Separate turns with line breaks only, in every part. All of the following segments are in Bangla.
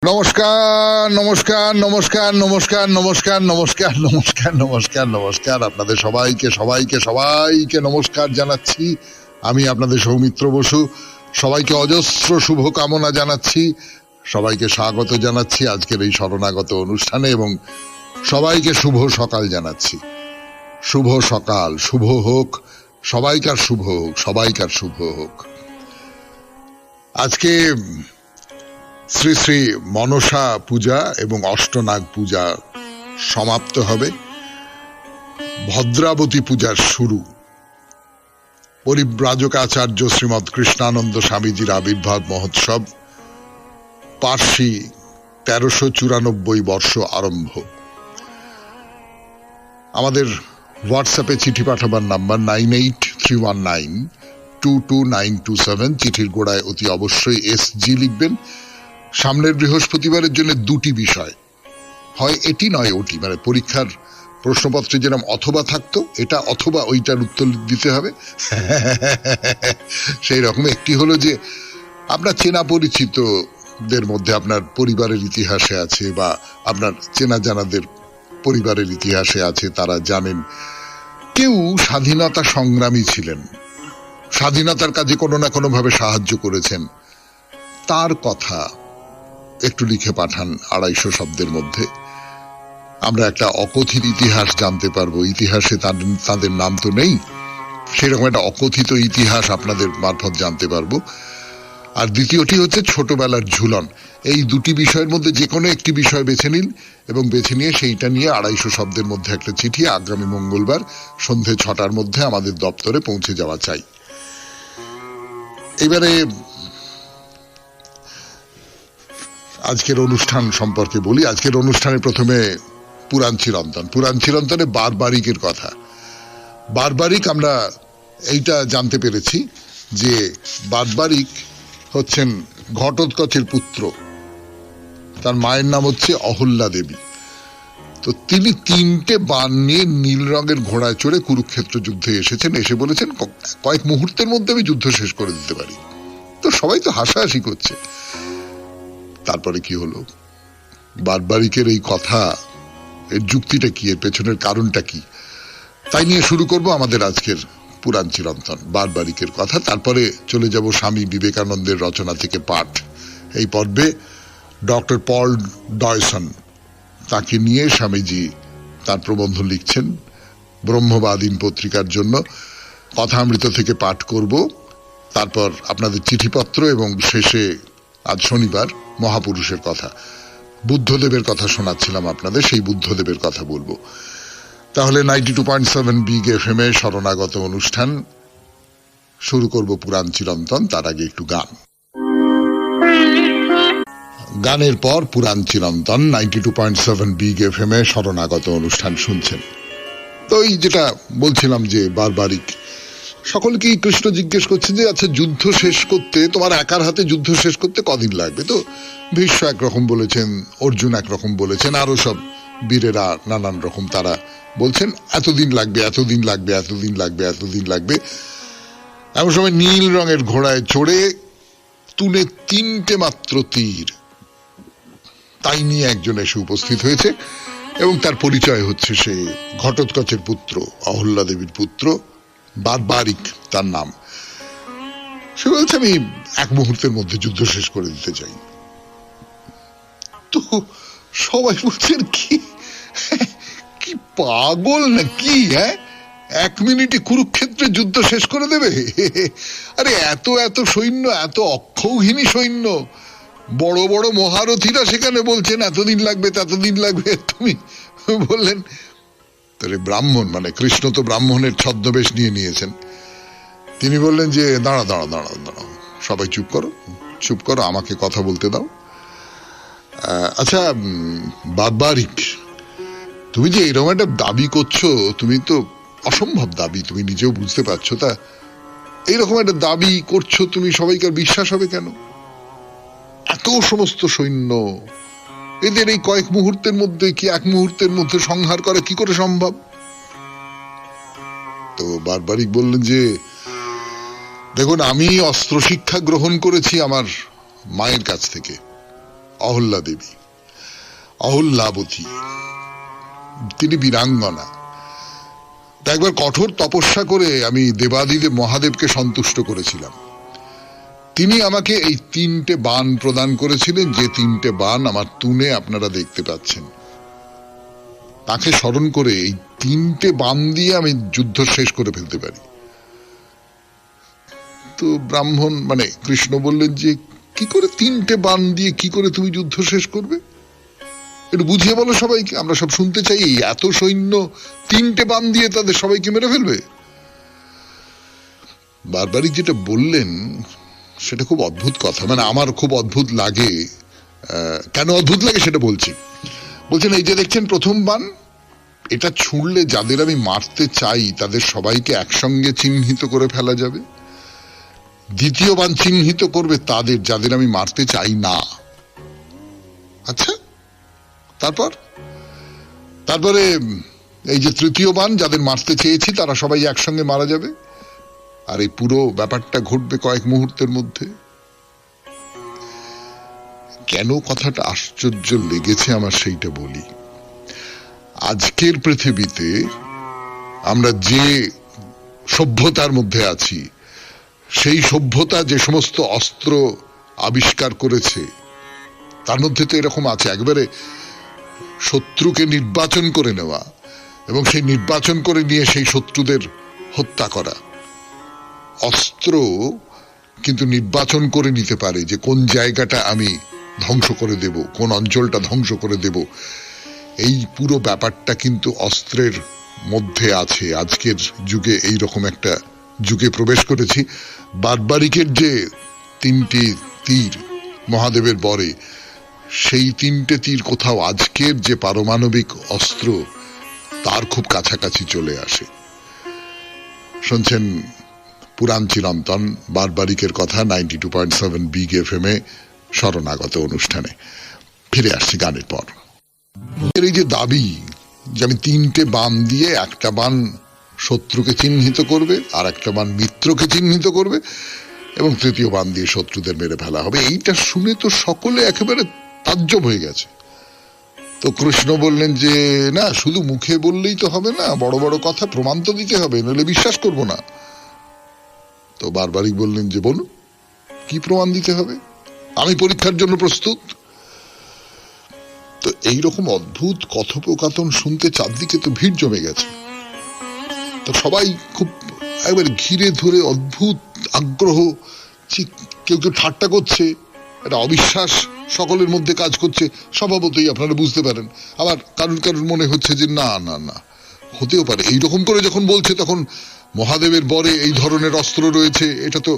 নমস্কার নমস্কার নমস্কার নমস্কার নমস্কার নমস্কার নমস্কার নমস্কার নমস্কার আপনাদের সবাইকে সবাইকে সবাইকে নমস্কার জানাচ্ছি। আমি আপনাদের সৌমিত্র বসু। সবাইকে অজস্র শুভ কামনা জানাচ্ছি, সবাইকে স্বাগত জানাচ্ছি আজকের এই শরণাগত অনুষ্ঠানে এবং সবাইকে শুভ সকাল জানাচ্ছি। শুভ সকাল, শুভ হোক, সবাইকার শুভ হোক, সবাইকার শুভ হোক। আজকে শ্রী শ্রী মনসা পূজা এবং অষ্টনাগ পূজা সমাপ্ত হবে, ভদ্রাবতী পূজার শুরু। পরিব্রাজক আচার্য শ্রীমৎ কৃষ্ণানন্দ স্বামীজির আবির্ভাব মহোৎসব, পার্সি 1394 বর্ষ আরম্ভ। আমাদের হোয়াটসঅ্যাপে চিঠি পাঠাবার নাম্বার 9831922927। চিঠির গোড়ায় অতি অবশ্যই SG লিখবেন। সামনের বৃহস্পতিবারের জন্য দুটি বিষয়, হয় এটি নয় ওটি, মানে পরীক্ষার প্রশ্নপত্রে যেরকম অথবা থাকতো এটা অথবা ওইটার উত্তর দিতে হবে। সেই রকম একটি হলো যে আপনার চেনা পরিচিতদের মধ্যে আপনার পরিবারের ইতিহাসে আছে বা আপনার চেনা জানাদের পরিবারের ইতিহাসে আছে, তারা জানেন কেউ স্বাধীনতা সংগ্রামী ছিলেন, স্বাধীনতার কাজে কোনো না কোনো ভাবে সাহায্য করেছেন, তার কথা একটু লিখে পাঠান 250 শব্দের মধ্যে। আমরা একটা অকথিত ইতিহাস জানতে পারবো। ইতিহাসে তাদের নাম তো নেই, সেরকম একটা অকথিত ইতিহাস আপনাদের মারফত জানতে পারবো। আর দ্বিতীয়টি হচ্ছে ছোটবেলার ঝুলন। এই দুটি বিষয়ের মধ্যে যে কোনো একটি বিষয় বেছে নিন এবং বেছে নিয়ে সেইটা নিয়ে 250 শব্দের মধ্যে একটা চিঠি আগামী মঙ্গলবার সন্ধে 6টার মধ্যে আমাদের দপ্তরে পৌঁছে যাওয়া চাই। এবারে আজকের অনুষ্ঠান সম্পর্কে বলি। আজকের অনুষ্ঠানে প্রথমে পুরাণ চিরন্তন। পুরাণ চিরন্তনে বারবারিকের কথা। বারবারিক আমরা এইটা জানতে পেরেছি যে বারবারিক হচ্ছেন ঘটোৎকচের পুত্র, তার মায়ের নাম হচ্ছে অহল্যা দেবী। তো তিনি 3টে বাণ নিয়ে নীল রঙের ঘোড়ায় চড়ে কুরুক্ষেত্র যুদ্ধে এসেছেন। এসে বলেছেন কয়েক মুহূর্তের মধ্যে আমি যুদ্ধ শেষ করে দিতে পারি। তো সবাই তো হাসাহাসি করছে। তারপরে কি হলো, বারবারিকের এই কথা, এর যুক্তিটা কি, এর পেছনের কারণটা কি, তাই নিয়ে শুরু করব আমাদের আজকের পুরাণ চিরন্তন, বারবারিকের কথা। তারপরে চলে যাব স্বামী বিবেকানন্দের রচনা থেকে পাঠ। এই পর্বে ডক্টর পল ডয়সন, তাকে নিয়ে স্বামীজি তার প্রবন্ধ লিখছেন ব্রহ্মবাদীন পত্রিকার জন্য। কথামৃত থেকে পাঠ করব, তারপর আপনাদের চিঠিপত্র এবং শেষে আজ শনিবার মহাপুরুষের কথা, বুদ্ধদেবের কথা শোনাচ্ছিলাম আপনাদের, সেই বুদ্ধদেবের কথা বলবো। তাহলে 92.7 বিগ FM এ শরণাগত অনুষ্ঠান শুরু করব পুরাণ চিরন্তন। তার আগে একটু গান। গানের পর পুরাণ চিরন্তন 92.7 বিগ FM এ শরণাগত অনুষ্ঠান শুনছেন। তো এই যেটা বলছিলাম যে বারবারিক, সকলকেই কৃষ্ণ জিজ্ঞেস করছে যে আচ্ছা যুদ্ধ শেষ করতে, তোমার একার হাতে যুদ্ধ শেষ করতে কদিন লাগবে? তো ভীষ্ম একরকম বলেছেন, অর্জুন একরকম বলেছেন, আরো সব বীরেরা নানান রকম তারা বলছেন এতদিন লাগবে, এতদিন লাগবে, এতদিন লাগবে, এতদিন লাগবে। এমন সময় নীল রঙের ঘোড়ায় চড়ে তুলে 3টে মাত্র তীর তাই নিয়ে একজন এসে উপস্থিত হয়েছে এবং তার পরিচয় হচ্ছে সে ঘটোৎকচের পুত্র, অহল্যা দেবীর পুত্র, বারবারিক তার নাম। সে বলছে আমি এক মুহূর্তের মধ্যে যুদ্ধ শেষ করে দিতে চাই। তো সবাই বলছেন কি কি পাগল না কি, হ্যাঁ, 1 মিনিটে কুরুক্ষেত্রে যুদ্ধ শেষ করে দেবে? আরে এত এত সৈন্য, এত অক্ষৌহিনী সৈন্য, বড় বড় মহারথীরা সেখানে বলছেন এতদিন লাগবে, ততদিন লাগবে। তুমি বললেন তাহলে ব্রাহ্মণ, মানে কৃষ্ণ তো ব্রাহ্মণের ছদ্মবেশ নিয়ে নিয়েছেন। তিনি বললেন যে দাঁড়া দাঁড়া দাঁড়া দাঁড়াও, সবাই চুপ করো, চুপ করো, আমাকে কথা বলতে দাও। আচ্ছা বারবারিক, তুমি যে এরকম একটা দাবি করছো, তুমি তো অসম্ভব দাবি, তুমি নিজেও বুঝতে পারছো, তা এইরকম একটা দাবি করছো তুমি, সবাইকার বিশ্বাস হবে কেন? এত সমস্ত সৈন্য, এদের এই কয়েক মুহূর্তের মধ্যে কি 1 মুহূর্তের মধ্যে সংহার করা কি করে সম্ভব? তো বারবারিক বললেন যে দেখুন, আমি অস্ত্র শিক্ষা গ্রহণ করেছি আমার মায়ের কাছ থেকে, অহল্যা দেবী, অহল্যাবতী, তিনি বীরাঙ্গনা। তা একবার কঠোর তপস্যা করে আমি দেবাদিদেব মহাদেবকে সন্তুষ্ট করেছিলাম। তিনি আমাকে এই 3টে বাণ প্রদান করেছিলেন, যে 3টে বাণ আমার তুনে আপনারা দেখতে পাচ্ছেন। তাকে স্মরণ করে এই 3টে বাণ দিয়ে আমি যুদ্ধ শেষ করে ফেলতে পারি। তো ব্রাহ্মণ মানে কৃষ্ণ বললেন যে কি করে 3টে বাণ দিয়ে কি করে তুমি যুদ্ধ শেষ করবে, একটু বুঝিয়ে বলো সবাইকে, আমরা সব শুনতে চাই। এত সৈন্য 3টে বাণ দিয়ে তাদের সবাইকে মেরে ফেলবে? বারবারই যেটা বললেন সেটা খুব অদ্ভুত কথা, মানে আমার খুব অদ্ভুত লাগে। কেন অদ্ভুত লাগে সেটা বলছি। বলছেন এই যে দেখছেন প্রথম বাণ, এটা ছুঁড়লে যাদের আমি মারতে চাই তাদের সবাইকে একসঙ্গে চিহ্নিত করে ফেলা যাবে। দ্বিতীয় বাণ চিহ্নিত করবে তাদের যাদের আমি মারতে চাই না। আচ্ছা, তারপরে এই যে তৃতীয় বাণ, যাদের মারতে চেয়েছি তারা সবাই একসঙ্গে মারা যাবে। আর এই পুরো ব্যাপারটা ঘটবে কয়েক মুহূর্তের মধ্যে। কেন কথাটা আশ্চর্য লেগেছে আমার সেইটা বলি। আজকের পৃথিবীতে আমরা যে সভ্যতার মধ্যে আছি, সেই সভ্যতা যে সমস্ত অস্ত্র আবিষ্কার করেছে তার মধ্যে তো এরকম আছে একেবারে শত্রুকে নির্বাচন করে নেওয়া এবং সেই নির্বাচন করে নিয়ে সেই শত্রুদের হত্যা করা। অস্ত্র কিন্তু নির্বাচন করে নিতে পারে যে কোন জায়গাটা আমি ধ্বংস করে দেব, কোন অঞ্চলটা ধ্বংস করে দেব। এই পুরো ব্যাপারটা কিন্তু অস্ত্রের মধ্যে আছে। আজকের যুগে এই রকম একটা যুগে প্রবেশ করেছি। বারবারিকের যে 3টি তীর মহাদেবের বরে, সেই 3টে তীর কোথাও আজকের যে পারমাণবিক অস্ত্র তার খুব কাছাকাছি চলে আসে। শুনছেন পুরাণ চিরন্তন বারবারিকের কথা 92.7 বিগ FM এ শরণাগত অনুষ্ঠানে। ফিরে আসছি গানের পর। এই যে দাবি যে আমি 3টে বাণ দিয়ে, একটা বাণ শত্রুকে চিহ্নিত করবে, আর একটা বাণ মিত্রকে চিহ্নিত করবে, এবং তৃতীয় বাণ দিয়ে শত্রুদের মেরে ফেলা হবে, এইটা শুনে তো সকলে একেবারে তাজ্জব হয়ে গেছে। তো কৃষ্ণ বললেন যে না, শুধু মুখে বললেই তো হবে না, বড় বড় কথা প্রমাণ তো দিতে হবে, নইলে বিশ্বাস করব না। তো বারবারিক বললেন যে বলুন কি প্রমাণ দিতে হবে, আমি পরীক্ষার জন্য প্রস্তুত। তো এইরকম অদ্ভুত কথোপকথন শুনতে চারদিকে তো ভিড় জমে গেছে। তো সবাই খুব একবারে ঘিরে ধরে অদ্ভুত আগ্রহ, কেউ কেউ ঠাট্টা করছে, একটা অবিশ্বাস সকলের মধ্যে কাজ করছে, স্বভাবতই আপনারা বুঝতে পারেন। আবার কারুর কারুর মনে হচ্ছে যে না না না, হতেও পারে। এইরকম করে যখন বলছে তখন মহাদেবের বরে এই ধরনের অস্ত্র রয়েছে, এটা তো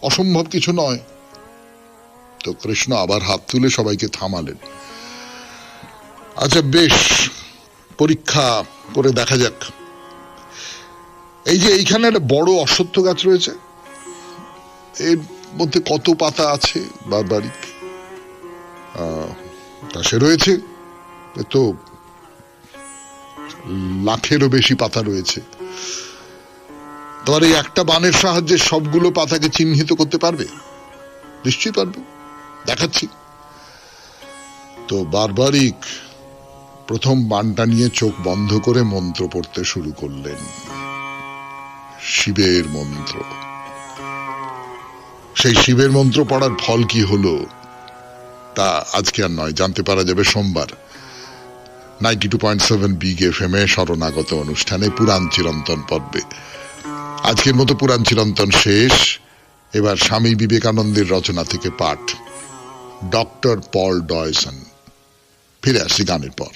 অসম্ভব কিছু নয়। তো কৃষ্ণ আবার হাত তুলে সবাইকে থামালেন। আচ্ছা বেশ, পরীক্ষা করে দেখা যাক। এই যে এইখানে একটা বড় অশ্বত্থ গাছ রয়েছে, এর মধ্যে কত পাতা আছে বারবারিক? সে রয়েছে তো লাখেরও বেশি পাতা রয়েছে। তোমার এই একটা বাণের সাহায্যে সবগুলো পাতাকে চিহ্নিত করতে পারবে? নিশ্চয়ই পারবে, দেখাচ্ছি। তো বারবারিক প্রথম বাণটা নিয়ে চোখ বন্ধ করে মন্ত্র পড়তে শুরু করলেন, শিবের মন্ত্র। সেই শিবের মন্ত্র পড়ার ফল কি হলো তা আজকে আর নয়, জানতে পারা যাবে সোমবার 92.7 বিগ FM এ শরণাগত অনুষ্ঠানে পুরাণ চিরন্তন পর্বে। আজকের মতো পুরাণ চিরন্তন শেষ। এবার স্বামী বিবেকানন্দের রচনা থেকে পাঠ, ডক্টর পল ডয়সন। ফিরে আসছি গানের পর।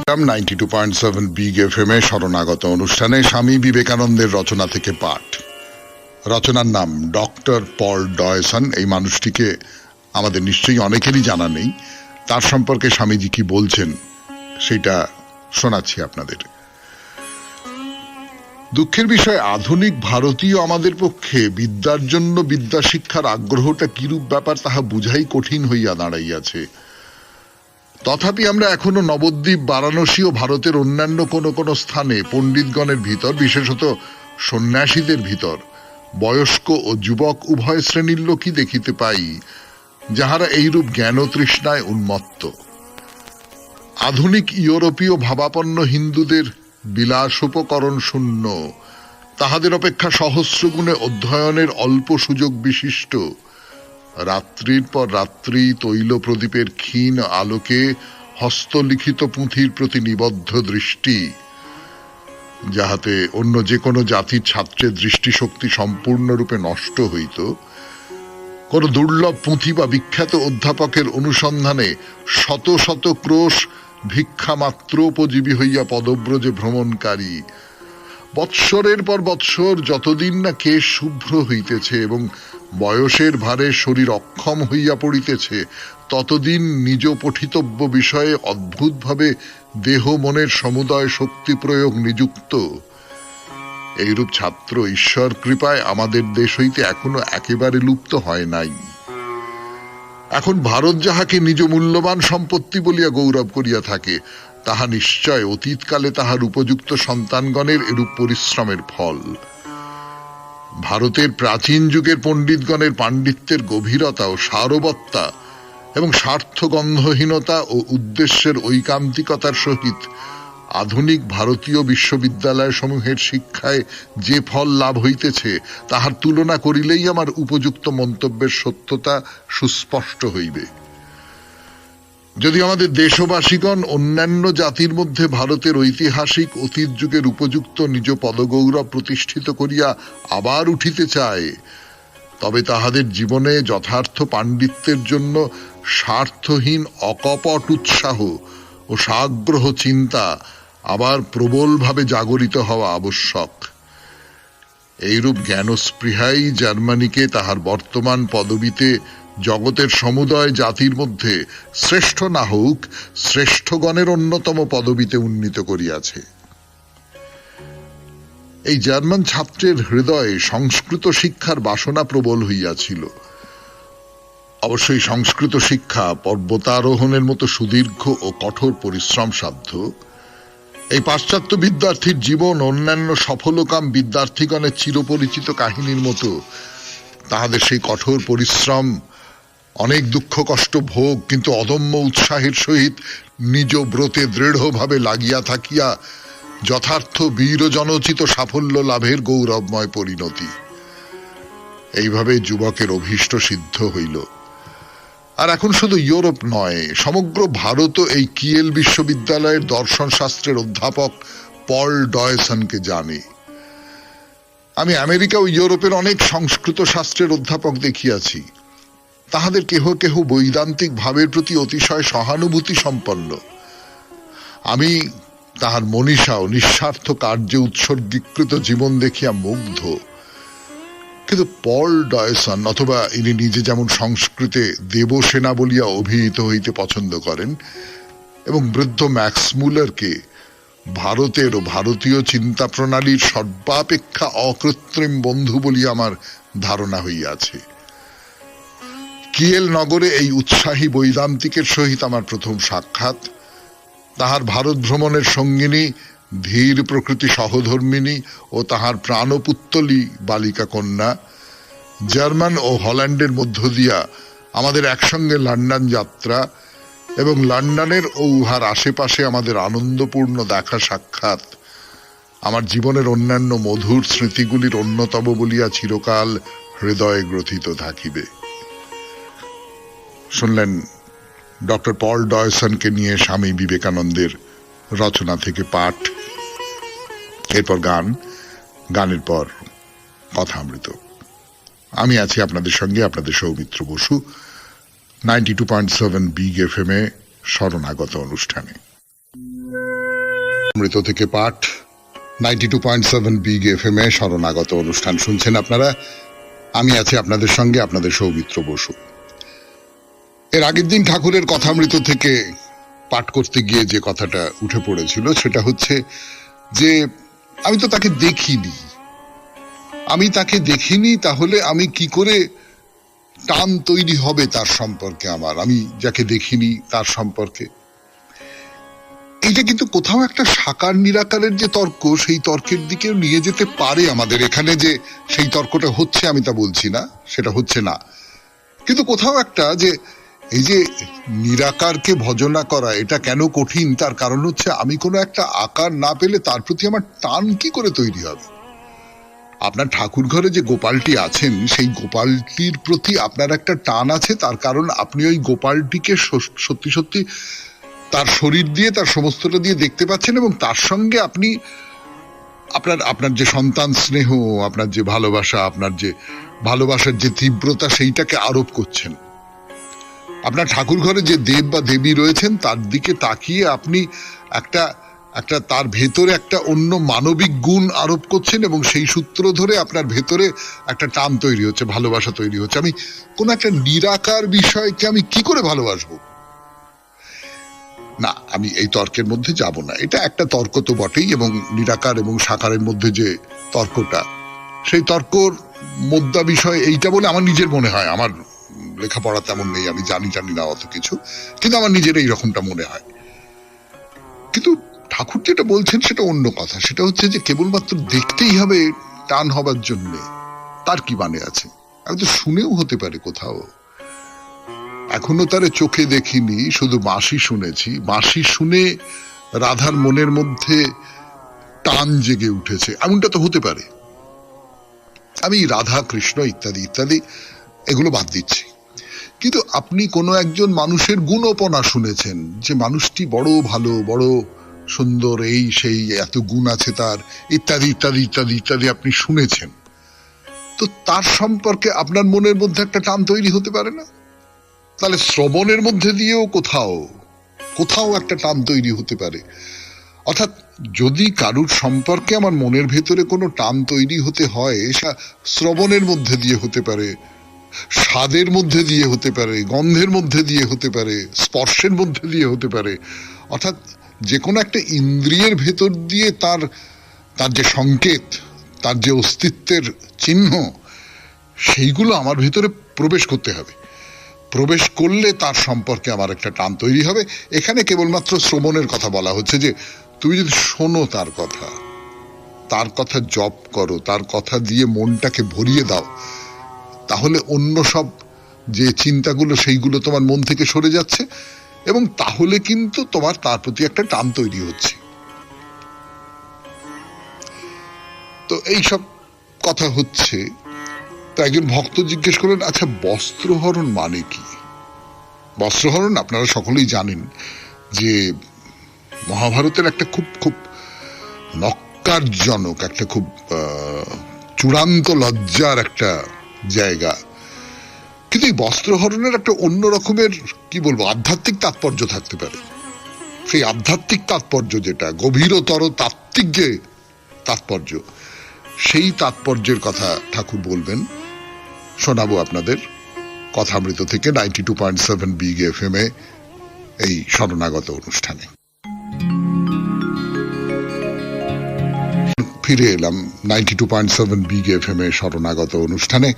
92.7 বিগ FM এ শরণাগত অনুষ্ঠানে স্বামী বিবেকানন্দের রচনা থেকে পাঠ। রচনার নাম ডক্টর পল ডয়সন। এই মানুষটিকে আমাদের নিশ্চয়ই অনেকেরই জানা নেই। তার সম্পর্কে স্বামীজি কি বলছেন সেটা শোনাচ্ছি আপনাদের। দুঃখের বিষয়, আধুনিক ভারতীয় আমাদের পক্ষে বিদ্যার জন্য বিদ্যা শিক্ষার আগ্রহটা কিরূপ ব্যাপার তাহা বুঝাই কঠিন হইয়া দাঁড়াইয়াছে। তথাপি আমরা এখনো নবদ্বীপ, বারাণসী ও ভারতের অন্যান্য কোনো কোনো স্থানে পণ্ডিতগণের ভিতর, বিশেষত সন্ন্যাসীদের ভিতর, বয়স্ক ও যুবক উভয় শ্রেণীর লোকই দেখিতে পাই যাহারা এইরূপ জ্ঞান তৃষ্ণায় উন্মত্ত। আধুনিক ইউরোপীয় ভাবাপন্ন হিন্দুদের বিলাসোপকরণ শূন্য, তাহাদের অপেক্ষা সহস্রগুণে অধ্যয়নের অল্প সুযোগ বিশিষ্ট, রাত্রির পর রাত্রি তৈল প্রদীপের ক্ষীণ আলোকে হস্তলিখিত পুঁথির প্রতি নিবদ্ধ দৃষ্টি, যাহাতে অন্য যে কোনো জাতির ছাত্রের দৃষ্টিশক্তি সম্পূর্ণরূপে নষ্ট হইত, কোন দুর্লভ পুঁথি বা বিখ্যাত অধ্যাপকের অনুসন্ধানে শত শত ক্রোশ ভিক্ষা মাত্র উপজীবী হইয়া পদব্রজে ভ্রমণকারী, বৎসরের পর বৎসর যতদিন না কেশ শুভ্র হইতেছে এবং বয়সের ভারে শরীর অক্ষম হইয়া পড়িতেছে, ততদিন নিজ পঠিতব্য বিষয়ে অদ্ভুতভাবে দেহ মনের সমুদয় শক্তি প্রয়োগ নিযুক্ত এইরূপ ছাত্র ঈশ্বর কৃপায় আমাদের দেশ হইতে এখনো একেবারে লুপ্ত হয় নাই। এখন ভারত যাহাকে নিজ মূল্যবান সম্পত্তি বলিয়া গৌরব করিয়া থাকে, তাহা নিশ্চয় অতীতকালে তাহার উপযুক্ত সন্তানগণের এরূপ পরিশ্রমের ফল। ভারতের প্রাচীন যুগের পণ্ডিতগণের পাণ্ডিত্যের গভীরতা ও সারবত্তা এবং স্বার্থগন্ধহীনতা ও উদ্দেশ্যের ঐকান্তিকতার সহিত আধুনিক ভারতীয় বিশ্ববিদ্যালয় সমূহের শিক্ষায় যে ফল লাভ হইতেছে, তাহার তুলনা করিলেই আমার উপযুক্ত মন্তব্যের সত্যতা সুস্পষ্ট হইবে। যদি আমাদের দেশবাসীগণ অন্যান্য জাতির মধ্যে ভারতের ঐতিহাসিক অতীত যুগের উপযুক্ত নিজ পদগৌরব প্রতিষ্ঠিত করিয়া আবার উঠিতে চায়, তবে তাহাদের জীবনে যথার্থ পাণ্ডিত্যের জন্য স্বার্থহীন অকপট উৎসাহ ও সাগ্রহ চিন্তা আবার প্রবলভাবে জাগরিত হওয়া আবশ্যক। এইরূপ জ্ঞানস্পৃহাই জার্মানিকে তাহার বর্তমান পদবীতে জগতের সমুদয় জাতির মধ্যে শ্রেষ্ঠ না হোক শ্রেষ্ঠগণের অন্যতম পদবীতে উন্নীত করিয়াছে। এই জার্মান ছাত্রের হৃদয়ে সংস্কৃত শিক্ষার বাসনা প্রবল হইয়াছিল। অবশ্যই সংস্কৃত শিক্ষা পর্বতারোহণের মতো সুদীর্ঘ ও কঠোর পরিশ্রম সাধ্য। এই পাশ্চাত্য বিদ্যার্থীর জীবন অন্যান্য সফলকাম বিদ্যার্থীগণের চিরপরিচিত কাহিনীর মতো তাহাদের সেই কঠোর পরিশ্রম, অনেক দুঃখ কষ্ট ভোগ, কিন্তু অদম্য উৎসাহের সহিত নিজ ব্রতে দৃঢ়ভাবে লাগিয়া থাকিয়া যথার্থ বীরজনোচিত সাফল্য লাভের গৌরবময় পরিণতি। এইভাবে যুবকের অভীষ্ট সিদ্ধ হইল। আর এখন শুধু ইউরোপ নয়, সমগ্র ভারতও এই কিয়েল বিশ্ববিদ্যালয়ের দর্শন শাস্ত্রের অধ্যাপক পল ডয়সনকে জানে। আমি আমেরিকা ও ইউরোপের অনেক সংস্কৃত শাস্ত্রের অধ্যাপক দেখিয়াছি। তাহাদের কেহ কেহ বৈদান্তিক ভাবের প্রতি অতিশয় সহানুভূতি সম্পন্ন। আমি তাহার মনীষা ও নিঃস্বার্থ কার্যে উৎসর্গীকৃত জীবন দেখিয়া মুগ্ধ। কিন্তু পল ডয়সন, অথবা ইনি নিজে যেমন সংস্কৃতে দেবসেনা বলিয়া অভিহিত হইতে পছন্দ করেন, এবং বৃদ্ধ ম্যাক্স মুলারকে ভারতের ও ভারতীয় চিন্তা প্রণালীর সর্বাপেক্ষা অকৃত্রিম বন্ধু বলিয়া আমার ধারণা হইয়াছে। কিয়েল নগরে এই উৎসাহী বৈদান্তিকের সহিত আমার প্রথম সাক্ষাৎ। তাহার ভারত ভ্রমণের সঙ্গিনী, ধীর প্রকৃতি সহধর্মিনী ও তাহার প্রাণপুত্তলী বালিকা কন্যা, জার্মান ও হল্যান্ডের মধ্য দিয়া আমাদের একসঙ্গে লন্ডন যাত্রা এবং লন্ডনের ও উহার আশেপাশে আমাদের আনন্দপূর্ণ দেখা সাক্ষাৎ আমার জীবনের অন্যান্য মধুর স্মৃতিগুলির অন্যতম বলিয়া চিরকাল হৃদয়ে গ্রথিত থাকিবে। শুনলেন ডক্টর পল ডয়সনকে নিয়ে স্বামী বিবেকানন্দের রচনা থেকে পাঠ, এরপর গান, গানের পর কথামৃত। আমি আছি আপনাদের সঙ্গে, আপনাদের সৌমিত্র বসু, 92.7 বিগ FM এ শরণাগত অনুষ্ঠানে। অমৃত থেকে পাঠ, 92.7 বিগ FM এ শরণাগত অনুষ্ঠান শুনছেন আপনারা। আমি আছি আপনাদের সঙ্গে, আপনাদের সৌমিত্র বসু। এর আগের দিন ঠাকুরের কথামৃত থেকে পাঠ করতে গিয়ে যে কথাটা উঠে পড়েছিল সেটা হচ্ছে যে আমি তো তাকে দেখিনি, তাহলে আমি কি করে টান তৈরি হবে তার সম্পর্কে, আমি যাকে দেখিনি তার সম্পর্কে। এইটা কিন্তু কোথাও একটা সাকার নিরাকারের যে তর্ক, সেই তর্কের দিকে নিয়ে যেতে পারে আমাদের। এখানে যে সেই তর্কটা হচ্ছে আমি তা বলছি না, সেটা হচ্ছে না, কিন্তু কোথাও একটা যে এই যে নিরাকারকে ভজনা করা এটা কেন কঠিন, তার কারণ হচ্ছে আমি কোনো একটা আকার না পেলে তার প্রতি আমার টান কি করে তৈরি হবে। আপনার ঠাকুর ঘরে যে গোপালটি আছেন সেই গোপালটির প্রতি আপনার একটা টান আছে, তার কারণ আপনি ওই গোপালটিকে সত্যি সত্যি তার শরীর দিয়ে, তার সমস্তটা দিয়ে দেখতে পাচ্ছেন, এবং তার সঙ্গে আপনি আপনার আপনার যে সন্তান স্নেহ, আপনার যে ভালোবাসা, আপনার যে ভালোবাসার যে তীব্রতা সেইটাকে আরোপ করছেন। আপনার ঠাকুর ঘরে যে দেব বা দেবী রয়েছেন তার দিকে তাকিয়ে আপনি একটা একটা তার ভেতরে একটা অন্য মানবিক গুণ আরোপ করছেন, এবং সেই সূত্র ধরে আপনার ভেতরে একটা টান তৈরি হচ্ছে, ভালোবাসা তৈরি হচ্ছে। আমি কোন একটা নিরাকার বিষয়কে আমি কি করে ভালোবাসবো? না, আমি এই তর্কের মধ্যে যাব না। এটা একটা তর্ক তো বটেই, এবং নিরাকার এবং সাকারের মধ্যে যে তর্কটা, সেই তর্কর মুদ্রা বিষয় এইটা বলে আমার নিজের মনে হয়। আমার লেখাপড়া তেমন নেই, আমি জানি না অত কিছু, কিন্তু আমার নিজের এই রকমটা মনে হয়। কিন্তু ঠাকুর যেটা বলছেন সেটা অন্য কথা। সেটা হচ্ছে যে কেবলমাত্র দেখতেই হবে টান হবার জন্য, তার কি মানে আছে? আমি তো শুনেও হতে পারে কোথাও। এখনো তারে চোখে দেখিনি, শুধু বাঁশি শুনেছি। বাঁশি শুনে রাধার মনের মধ্যে টান জেগে উঠেছে, এমনটা তো হতে পারে। আমি রাধা কৃষ্ণ ইত্যাদি ইত্যাদি এগুলো বাদ দিচ্ছি, কিন্তু আপনি কোনো একজন মানুষের গুণপনা শুনেছেন, যে মানুষটি বড় ভালো, বড় সুন্দর, এই সেই, এত গুণ আছে তার, ইত্যাদি ইত্যাদি ইত্যাদি ইত্যাদি আপনি শুনেছেন। তো তার সম্পর্কে আপনার মনের মধ্যে একটা টান তৈরি হতে পারে না? তাহলে শ্রবণের মধ্যে দিয়েও কোথাও কোথাও একটা টান তৈরি হতে পারে। অর্থাৎ যদি কারুর সম্পর্কে আমার মনের ভেতরে কোনো টান তৈরি হতে হয়, শ্রবণের মধ্যে দিয়ে হতে পারে, স্বাদের মধ্যে দিয়ে হতে পারে, গন্ধের মধ্যে দিয়ে হতে পারে, স্পর্শের মধ্যে দিয়ে হতে পারে। অর্থাৎ যে কোনো একটা ইন্দ্রিয়ের ভেতর দিয়ে তার তার যে সংকেত, তার যে অস্তিত্বের চিহ্ন, সেইগুলো আমার ভেতরে প্রবেশ করতে হবে। প্রবেশ করলে তার সম্পর্কে আমার একটা টান তৈরি হবে। এখানে কেবলমাত্র শ্রবণের কথা বলা হচ্ছে, যে তুমি যদি শোনো তার কথা জপ করো, তার কথা দিয়ে মনটাকে ভরিয়ে দাও, তাহলে অন্য সব যে চিন্তাগুলো সেইগুলো তোমার মন থেকে সরে যাচ্ছে, এবং তাহলে কিন্তু তোমার তার প্রতি একটা টান তৈরি হচ্ছে। তো এই সব কথা হচ্ছে। তো একজন ভক্ত জিজ্ঞেস করলেন, আচ্ছা বস্ত্রহরণ মানে কি? বস্ত্রহরণ আপনারা সকলেই জানেন যে মহাভারতের একটা খুব খুব নক্কারজনক, একটা খুব চূড়ান্ত লজ্জার একটা জায়গা। কিন্তু এই বস্ত্রহরণের একটা অন্য রকমের, কি বলবো, আধ্যাত্মিক তাৎপর্য থাকতে পারে। সেই আধ্যাত্মিক তাৎপর্য, যেটা গভীরতর তাত্ত্বিক যে তাৎপর্য, সেই তাৎপর্যের কথা ঠাকুর বলবেন। শোনাবো আপনাদের কথামৃত থেকে 92.7 বিগ এফএম এ এই শরণাগত অনুষ্ঠানে। ফিরে এলাম 92.7 বিগ এফএম এ শরণাগত অনুষ্ঠানে।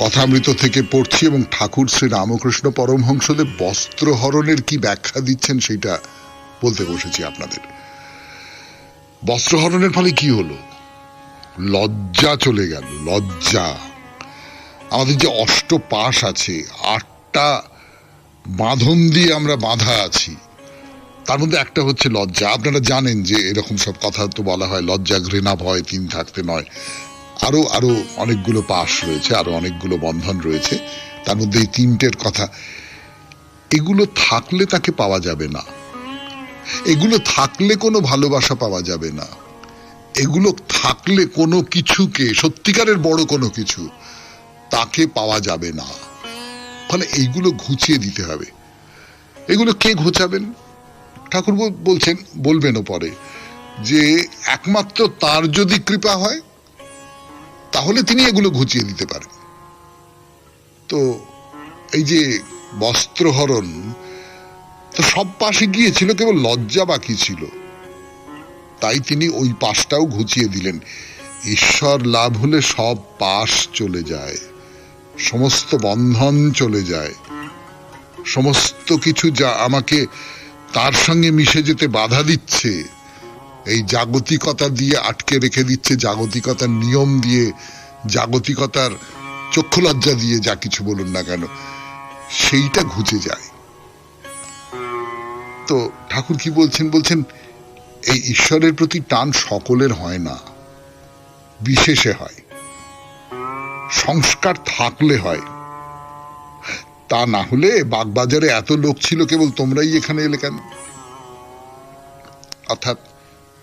কথামৃত থেকে পড়ছি, এবং ঠাকুর শ্রী রামকৃষ্ণ পরমহংসদেব বস্ত্রহরণের কি ব্যাখ্যা দিচ্ছেন সেইটা বলতে বসেছি আপনাদের। বস্ত্রহরণের ফলে কি হলো? লজ্জা চলে গেল। লজ্জা, আমাদের যে অষ্টপাশ আছে, 8টা বাঁধন দিয়ে আমরা বাঁধা আছি, তার মধ্যে একটা হচ্ছে লজ্জা। আপনারা জানেন যে এরকম সব কথা তো বলা হয়, লজ্জা, ঘৃণা, ভয়, 3 থাকতে নয়। আরো আরো অনেকগুলো পাশ রয়েছে, আরো অনেকগুলো বন্ধন রয়েছে, তার মধ্যে এই 3টের কথা। এগুলো থাকলে তাকে পাওয়া যাবে না, এগুলো থাকলে কোনো ভালোবাসা পাওয়া যাবে না, এগুলো থাকলে কোনো কিছুকে, সত্যিকারের বড় কোনো কিছু, তাকে পাওয়া যাবে না। ফলে এইগুলো ঘুচিয়ে দিতে হবে। এগুলো কে ঘোচাবেন? ঠাকুর বলছেন, বলবেনও পরে, যে একমাত্র তার যদি কৃপা হয় তাহলে তিনি এগুলো ঘুচিয়ে দিতে পারেন। তো এই যে বস্ত্রহরণ, তো সব পাশে গিয়েছিল, কেবল লজ্জা বাকি ছিল, তাই তিনি ওই পাশটাও ঘুচিয়ে দিলেন। ঈশ্বর লাভ হলে সব পাশ চলে যায়, সমস্ত বন্ধন চলে যায়, সমস্ত কিছু যা আমাকে তার সঙ্গে মিশে যেতে বাধা দিচ্ছে, এই জাগতিকতা দিয়ে আটকে রেখে দিচ্ছে, জাগতিকতার নিয়ম দিয়ে, জাগতিকতার চক্ষু লজ্জা দিয়ে যা কিছু বলুন না কেন, সেইটা ঘুচে যায়। তো ঠাকুর কি বলছেন? বলছেন এই ঈশ্বরের প্রতি টান সকলের হয় না, বিশেষে হয়, সংস্কার থাকলে হয়। তা না হলে বাগবাজারে এত লোক ছিল, কেবল তোমরাই এখানে এলে কেন? অর্থাৎ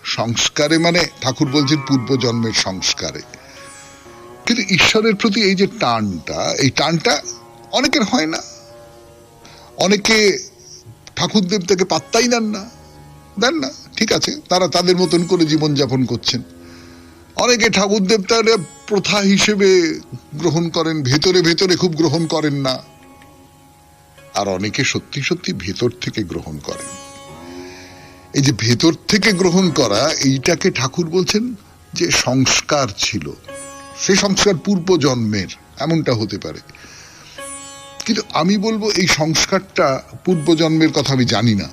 সংস্কারে মানে ঠাকুর বলছেন পূর্বজন্মের সংস্কারে। কিন্তু ঈশ্বরের প্রতি এই যে টানটা, এই টানটা অনেকের হয় না। অনেকে ঠাকুর দেবতাকে পাত্তাই দেন না, ঠিক আছে, তারা তাদের মতন করে জীবনযাপন করছেন। অনেকে ঠাকুর দেবতার প্রথা হিসেবে গ্রহণ করেন, ভেতরে ভেতরে খুব গ্রহণ করেন না। আর অনেকে সত্যি সত্যি ভেতর থেকে গ্রহণ করেন। এই যে ভেতর থেকে গ্রহণ করা, এইটাকে ঠাকুর বলছেন যে সংস্কার ছিল, সেই সংস্কার পূর্ব জন্মের, এমনটা হতে পারে। কিন্তু আমি বলবো এই সংস্কারটা পূর্ব জন্মের কথা আমি জানি না,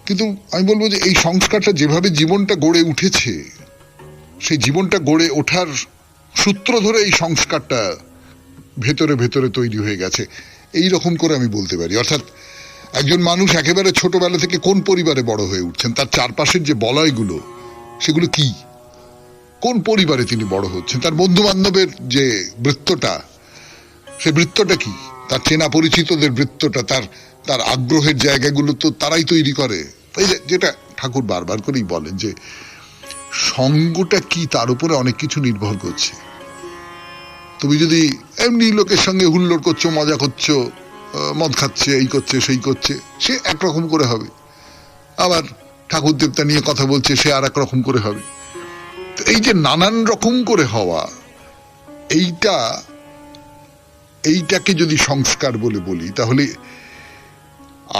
কিন্তু আমি বলবো যে এই সংস্কারটা যেভাবে জীবনটা গড়ে উঠেছে, সেই জীবনটা গড়ে ওঠার সূত্র ধরে এই সংস্কারটা ভেতরে ভেতরে তৈরি হয়ে গেছে, এই রকম করে আমি বলতে পারি। অর্থাৎ একজন মানুষ একেবারে ছোটবেলা থেকে কোন পরিবারে বড় হয়ে উঠছেন, তার চারপাশের যে বলয়গুলো, সেগুলো কি, কোন পরিবারে তিনি বড় হচ্ছেন, তার বন্ধু বান্ধবের যে বৃত্তটা, সে বৃত্তটা কি, তার চেনা পরিচিতদের বৃত্তটা, তার আগ্রহের জায়গাগুলো তো তারাই তৈরি করে। এই যেটা ঠাকুর বারবার করেই বলেন যে সঙ্গটা কি, তার উপরে অনেক কিছু নির্ভর করছে। তুমি যদি এমনি লোকের সঙ্গে হুল্লোড় করছো, মজা করছো, মদ খাচ্ছে, এই করছে সেই করছে, সে একরকম করে হবে। আবার ঠাকুর দেবতা নিয়ে কথা বলছে, সে আর এক রকম করে হবে। এই যে নানান রকম করে হওয়া, এইটাকে যদি সংস্কার বলে বলি, তাহলে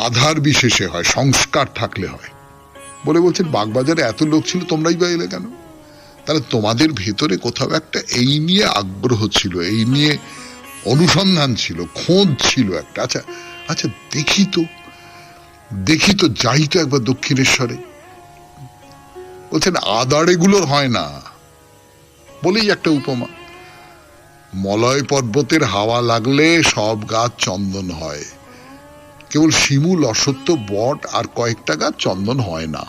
আধার বিশেষে হয়, সংস্কার থাকলে হয়। বলে বলছেন বাগবাজারে এত লোক ছিল, তোমরাই বা এলে কেন? তাহলে তোমাদের ভেতরে কোথাও একটা এই নিয়ে আগ্রহ ছিল, এই নিয়ে অনুসন্ধান ছিল, খোঁজ ছিল একটা। আচ্ছা আচ্ছা, দেখি তো যাই তো একবার দক্ষিণেশ্বরে। বলছেন আদাড়েগুলোর হয় না, বলেই একটা উপমা। মলয় পর্বতের হাওয়া লাগলে সব গাছ চন্দন হয়, কেবল শিমুল, অসত্য, বট আর কয়েকটা গাছ চন্দন হয় না।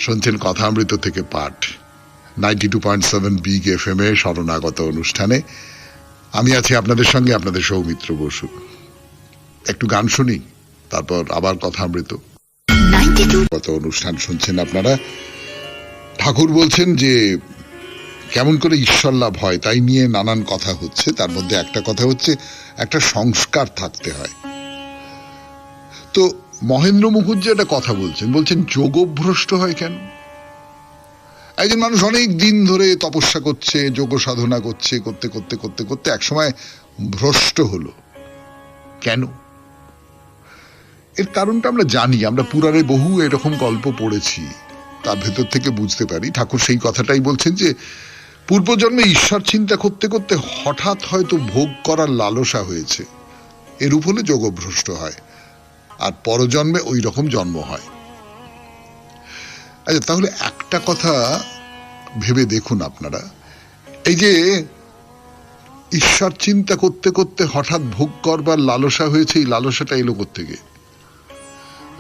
শুনছেন কথামৃত থেকে পাঠ, 92.7 বিগ FM এ শরণাগত অনুষ্ঠানে। আমি আছি আপনাদের সঙ্গে, আপনাদের সৌমিত্র বসু। একটু গান শুনি, তারপর আবার কথামৃত অনুষ্ঠান শুনছেন আপনারা। ঠাকুর বলছেন যে কেমন করে ঈশ্বর লাভ হয়, তাই নিয়ে নানান কথা হচ্ছে। তার মধ্যে একটা কথা হচ্ছে একটা সংস্কার থাকতে হয়। তো মহেন্দ্র মুখুজ্জে একটা কথা বলছেন যোগভ্রষ্ট হয় কেন? একজন মানুষ অনেক দিন ধরে তপস্যা করছে, যোগ সাধনা করছে, করতে করতে করতে করতে একসময় ভ্রষ্ট হলো কেন? এর কারণটা আমরা জানি, আমরা পুরাণে বহু এরকম গল্প পড়েছি, তার ভেতর থেকে বুঝতে পারি। ঠাকুর সেই কথাটাই বলছেন যে পূর্বজন্মে ঈশ্বর চিন্তা করতে করতে হঠাৎ হয়তো ভোগ করার লালসা হয়েছে, এরূপ হলে যোগভ্রষ্ট হয়, আর পরজন্মে ওই রকম জন্ম হয়। আচ্ছা, তাহলে একটা কথা ভেবে দেখুন আপনারা, এই যে ঈশ্বর চিন্তা করতে করতে হঠাৎ ভোগ করবার লালসা হয়েছে, এই লালসাটা এলো কোত্থেকে?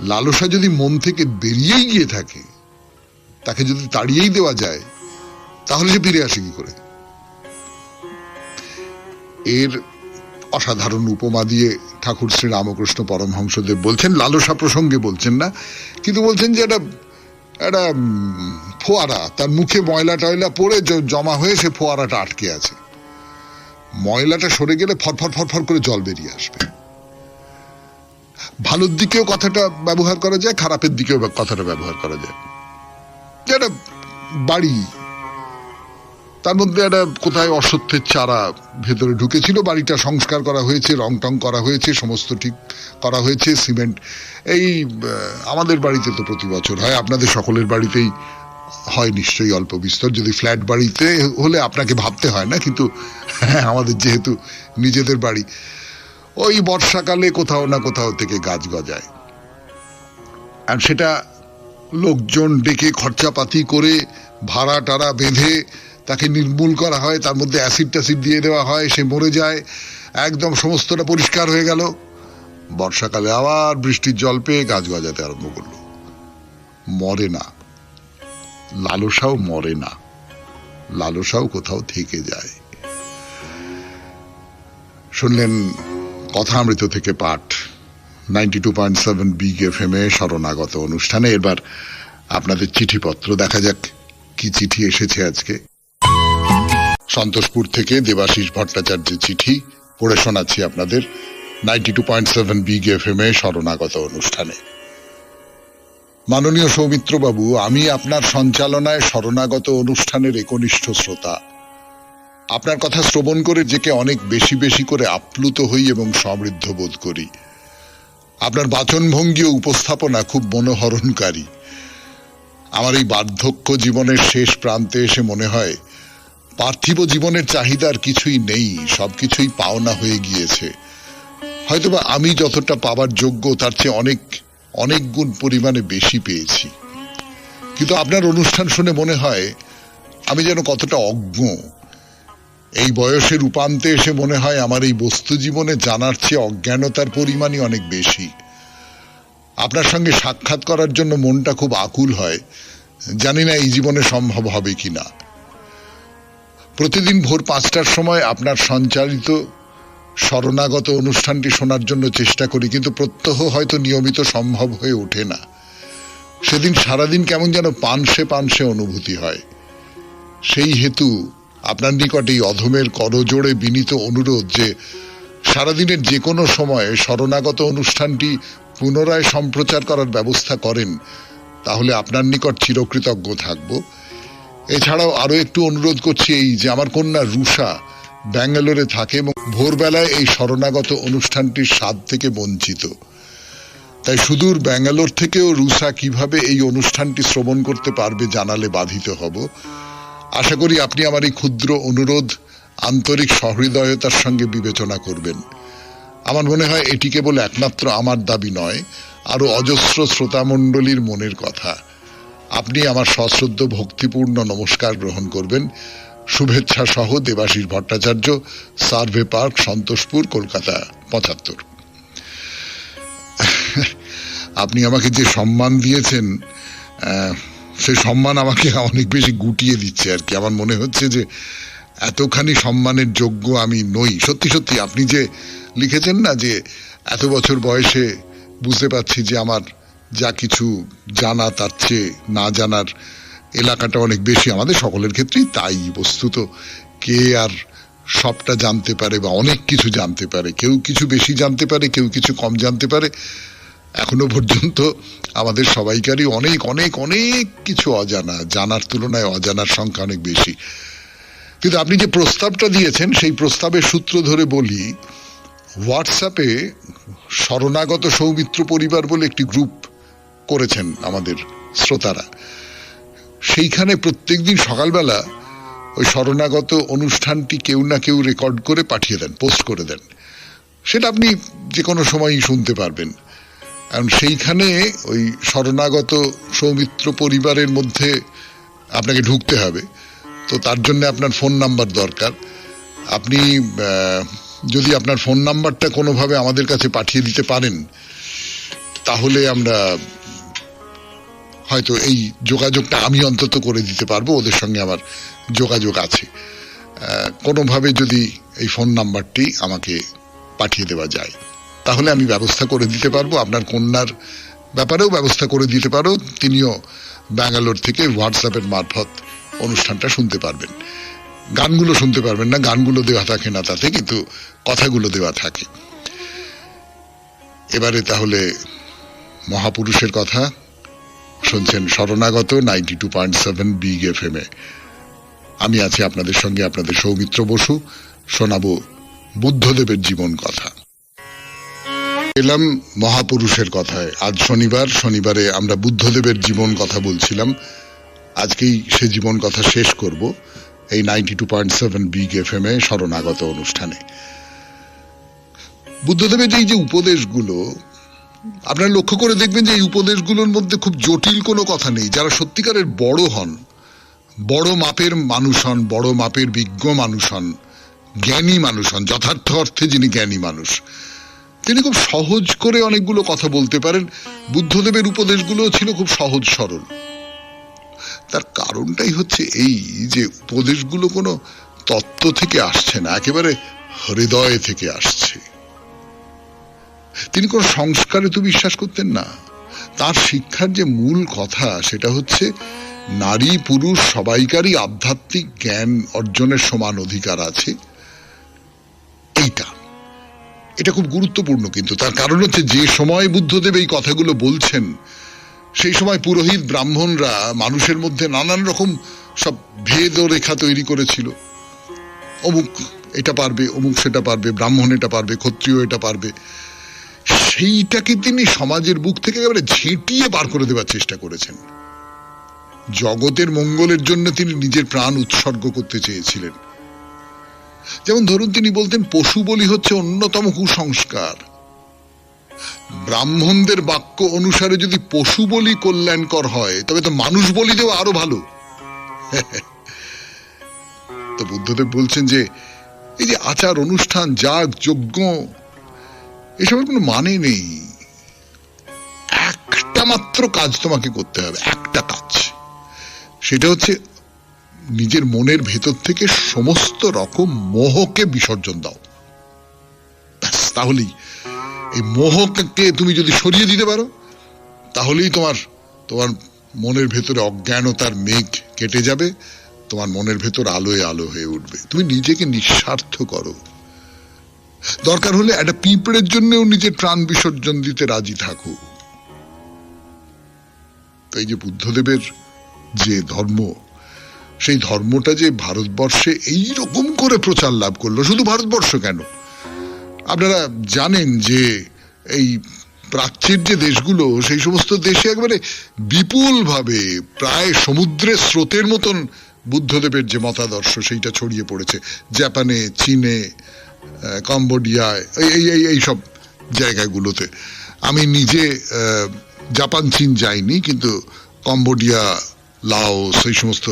লালসা যদি মন থেকে বেরিয়েই গিয়ে থাকে, তাকে যদি তাড়িয়েই দেওয়া যায়, তাহলে সে ফিরে আসে কি করে? এর অসাধারণ উপমা দিয়ে ঠাকুর শ্রী রামকৃষ্ণ পরমহংসদেব বলছেন, লালসা প্রসঙ্গে বলছেন না, কিন্তু বলছেন যে একটা ফোয়ারা, তার মুখে ময়লা টয়লা পড়ে জমা হয়ে সে ফোয়ারাটা আটকে আছে। ময়লাটা সরে গেলে ফরফর ফরফর করে জল বেরিয়ে আসবে। ভালোর দিকেও কথাটা ব্যবহার করা যায়, খারাপের দিকেও কথাটা ব্যবহার করা যায়। যেটা বাড়ি, তার মধ্যে একটা কোথায় অসত্যের চারা ভেতরে ঢুকেছিল, বাড়িটা সংস্কার করা হয়েছে, রং টং করা হয়েছে, সমস্ত ঠিক করা হয়েছে, সিমেন্ট। এই আমাদের বাড়িতে তো প্রতি বছর হয়, আপনাদের সকলের বাড়িতেই হয় নিশ্চয়ই অল্প বিস্তর। যদি ফ্ল্যাট বাড়িতে হলে আপনাকে ভাবতে হয় না, কিন্তু আমাদের যেহেতু নিজেদের বাড়ি, ওই বর্ষাকালে কোথাও না কোথাও থেকে গাছ গজায়, আর সেটা লোকজন ডেকে খরচাপাতি করে ভাড়া টাড়া বেঁধে তাকে নির্মূল করা হয়, তার মধ্যে অ্যাসিড ট্যাসিড দিয়ে দেওয়া হয়, সে মরে যায়, একদম সমস্তটা পরিষ্কার হয়ে গেল। বর্ষাকালে আবার বৃষ্টির জল পেয়ে গাছ গজাতে আরম্ভ করলো। মরে না, লালসাও মরে না, লালসাও কোথাও থেকে যায়। শুনলেন কথামৃত থেকে পাঠ 92.7 বিগ এফএম এ শরণাগত অনুষ্ঠানে। এবার আপনাদের চিঠিপত্র দেখা যাক কি চিঠি এসেছে আজকে। সন্তোষপুর থেকে দেবাশিস ভট্টাচার্যের চিঠি পড়ে শোনাচ্ছি আপনাদের 92.7 বিগ এফএম এ শরণাগত অনুষ্ঠানে। মাননীয় সৌমিত্র বাবু, আমি আপনার সঞ্চালনায় শরণাগত অনুষ্ঠানের একনিষ্ঠ শ্রোতা। আপনার কথা শ্রবণ করে যেকে অনেক বেশি বেশি করে আপ্লুত হই এবং সমৃদ্ধ বোধ করি। আপনার বাচনভঙ্গি ও উপস্থাপনা খুব মনোহরণকারী। আমার এই বার্ধক্য জীবনের শেষ প্রান্তে এসে মনে হয় পার্থিব জীবনের চাহিদার কিছুই নেই, সবকিছুই পাওনা হয়ে গিয়েছে। হয়তোবা আমি যতটা পাবার যোগ্য তার চেয়ে অনেক অনেক গুণ পরিমাণে বেশি পেয়েছি। কিন্তু আপনার অনুষ্ঠান শুনে মনে হয় আমি যেন কতটা অজ্ঞ। এই বয়সের উপান্তে এসে মনে হয় আমার এই বস্তু জীবনে জানার চেয়ে অজ্ঞানতার পরিমাণই অনেক বেশি। আপনার সঙ্গে সাক্ষাৎ করার জন্য মনটা খুব আকুল হয়, জানি না এই জীবনে সম্ভব হবে কিনা। প্রতিদিন ভোর 5টার সময় আপনার সঞ্চালিত শরণাগত অনুষ্ঠানটি শোনার জন্য চেষ্টা করি, কিন্তু প্রত্যহ হয়তো নিয়মিত সম্ভব হয়ে ওঠে না। সেদিন সারাদিন কেমন যেন পানসে পানসে অনুভূতি হয়। সেই হেতু আপনার নিকট এই অধমের করজোড়ে বিনীত অনুরোধ যে সারাদিনের যে কোনো সময়ে শরণাগত অনুষ্ঠানটি পুনরায় সম্প্রচার করার ব্যবস্থা করেন, তাহলে আপনার নিকট চিরকৃতজ্ঞ থাকব। এছাড়াও আরো একটু অনুরোধ করছি, এই যে আমার কন্যা রুষা ব্যাঙ্গালোরে থাকে এবং ভোরবেলায় এই শরণাগত অনুষ্ঠানটির স্বাদ থেকে বঞ্চিত। তাই সুদূর ব্যাঙ্গালোর থেকেও রুষা কিভাবে এই অনুষ্ঠানটি শ্রবণ করতে পারবে জানালে বাধিত হব। আশা করি আপনি আমার এই ক্ষুদ্র অনুরোধ আন্তরিক সহৃদয়তার সঙ্গে বিবেচনা করবেন। আমার মনে হয় এটি কেবল একমাত্র আমার দাবি নয়, আরো অজস্র শ্রোতামণ্ডলীর মনের কথা। আপনি আমার সশ্রদ্ধ ভক্তিপূর্ণ নমস্কার গ্রহণ করবেন। শুভেচ্ছা সহ দেবাশিস ভট্টাচার্য, সার্ভে পার্ক, সন্তোষপুর, কলকাতা 75। আপনি আমাকে যে সম্মান দিয়েছেন সেই সম্মান আমাকে অনেক বেশি গুটিয়ে দিচ্ছে আর কি। আমার মনে হচ্ছে যে এতখানি সম্মানের যোগ্য আমি নই। সত্যি সত্যি আপনি যে লিখেছেন না যে এত বছর বয়সে বুঝতে পারছি যে আমার যা কিছু জানা তার চেয়ে না জানার এলাকাটা অনেক বেশি। আমাদের সকলের ক্ষেত্রেই তাই। বস্তুত কে আর সবটা জানতে পারে বা অনেক কিছু জানতে পারে? কেউ কিছু বেশি জানতে পারে, কেউ কিছু কম জানতে পারে। এখনো পর্যন্ত আমাদের সবাইকারই অনেক অনেক অনেক কিছু অজানা, জানার তুলনায় অজানার সংখ্যা অনেক বেশি। কিন্তু আপনি যে প্রস্তাবটা দিয়েছেন সেই প্রস্তাবের সূত্র ধরে বলি, হোয়াটসঅ্যাপে শরণাগত সৌমিত্র পরিবার বলে একটি গ্রুপ করেছেন আমাদের শ্রোতারা। সেইখানে প্রত্যেকদিন সকালবেলা ওই শরণাগত অনুষ্ঠানটি কেউ না কেউ রেকর্ড করে পাঠিয়ে দেন, পোস্ট করে দেন। সেটা আপনি যে কোনো সময়ই শুনতে পারবেন। কারণ সেইখানে ওই শরণাগত সৌমিত্র পরিবারের মধ্যে আপনাকে ঢুকতে হবে, তো তার জন্য আপনার ফোন নাম্বার দরকার। আপনি যদি আপনার ফোন নাম্বারটা কোনোভাবে আমাদের কাছে পাঠিয়ে দিতে পারেন, তাহলে আমরা হয়তো এই যোগাযোগটা আমি অন্তত করে দিতে পারবো। ওদের সঙ্গে আমার যোগাযোগ আছে। কোনোভাবে যদি এই ফোন নাম্বারটি আমাকে পাঠিয়ে দেওয়া যায়, তাহলে আমি ব্যবস্থা করে দিতে পারবো। আপনার কন্যার ব্যাপারেও ব্যবস্থা করে দিতে পারো। তিনিও ব্যাঙ্গালোর থেকে হোয়াটসঅ্যাপের মারফত অনুষ্ঠানটা শুনতে পারবেন। গানগুলো শুনতে পারবেন না, গানগুলো দেওয়া থাকে না তাতে, কিন্তু কথাগুলো দেওয়া থাকে। এবারে তাহলে মহাপুরুষের কথা শুনছেন শরণাগত 92.7 বিগ এফএম এ। আমি আছি আপনাদের সঙ্গে, আপনাদের সৌমিত্র বসু। শোনাবো বুদ্ধদেবের জীবন কথা। এলাম মহাপুরুষের কথায়। আজ শনিবার, শনিবারে আমরা বুদ্ধদেবের জীবন কথা বলছিলাম। আজকেই সে জীবন কথা শেষ করব এই 92.7 বিগ এফএম এ শরণাগত অনুষ্ঠানে। বুদ্ধদেবের এই যে উপদেশগুলো, আপনারা লক্ষ্য করে দেখবেন যে এই উপদেশগুলোর মধ্যে খুব জটিল কোনো কথা নেই। যারা সত্যিকারের বড় হন, বড় মাপের মানুষ হন, বড় মাপের বিজ্ঞ মানুষ হন, জ্ঞানী মানুষ হন, যথার্থ অর্থে যিনি জ্ঞানী মানুষ, তিনি খুব সহজ করে অনেকগুলো কথা বলতে পারেন। বুদ্ধদেবের উপদেশগুলো ছিল খুব সহজ সরল। তার কারণটাই হচ্ছে এই যে উপদেশগুলো কোনো তত্ত্ব থেকে আসছে না, একেবারে হৃদয় থেকে আসছে। তিনি কোন সংস্কারে তো বিশ্বাস করতেন না। তার শিক্ষার যে মূল কথা সেটা হচ্ছে নারী পুরুষ সবাইকারই আধ্যাত্মিক জ্ঞান অর্জনের সমান অধিকার আছে। এটা খুব গুরুত্বপূর্ণ। কিন্তু তার কারণ হচ্ছে যে সময় বুদ্ধদেব এই কথাগুলো বলছেন সেই সময় পুরোহিত ব্রাহ্মণরা মানুষের মধ্যে নানান রকম সব ভেদ ও রেখা তৈরি করেছিল। অমুক এটা পারবে, অমুক সেটা পারবে, ব্রাহ্মণ এটা পারবে, ক্ষত্রিয় এটা পারবে। সেইটাকে তিনি সমাজের বুক থেকে একেবারে ঝেঁটিয়ে বার করে দেওয়ার চেষ্টা করেছেন। জগতের মঙ্গলের জন্য তিনি নিজের প্রাণ উৎসর্গ করতে চেয়েছিলেন। যেমন ধরুন, তিনি বলতেন পশু বলি হচ্ছে অন্যতম কুসংস্কার। ব্রাহ্মণদের বাক্য অনুসারে যদি পশু বলি কল্যাণকর হয় তবে তো মানুষ বলি দেওয়া আরো ভালো। তো বুদ্ধদেব বলছেন যে এই যে আচার অনুষ্ঠান, যাগ যজ্ঞ, এসবের কোনো মানে নেই। একটা মাত্র কাজ তোমাকে করতে হবে, একটা কাজ, সেটা হচ্ছে নিজের মনের ভেতর থেকে সমস্ত রকম মোহকে বিসর্জন দাও। তাহলেই, এই মোহকে তুমি যদি সরিয়ে দিতে পারো তাহলেই তোমার মনের ভেতরে অজ্ঞানতার মেঘ কেটে যাবে, তোমার মনের ভেতর আলোয় আলো হয়ে উঠবে। তুমি নিজেকে নিঃস্বার্থ করো। দরকার হলে একটা পিঁপড়ের জন্যও নিজের প্রাণ বিসর্জন দিতে রাজি থাকো। এই যে বুদ্ধদেবের যে ধর্ম, সেই ধর্মটা যে ভারতবর্ষে এইরকম করে প্রচার লাভ করলো, শুধু ভারতবর্ষ কেন, আপনারা জানেন যে এই প্রাচ্যের যে দেশগুলো, সেই সমস্ত দেশে একবারে বিপুল ভাবে, প্রায় সমুদ্রের স্রোতের মতন বুদ্ধদেবের যে মতাদর্শ সেইটা ছড়িয়ে পড়েছে। জাপানে, চীনে, কম্বোডিয়ায়, এই সব জায়গাগুলোতে। আমি নিজে জাপান চীন যাইনি, কিন্তু কম্বোডিয়া, লাওস, এই সমস্ত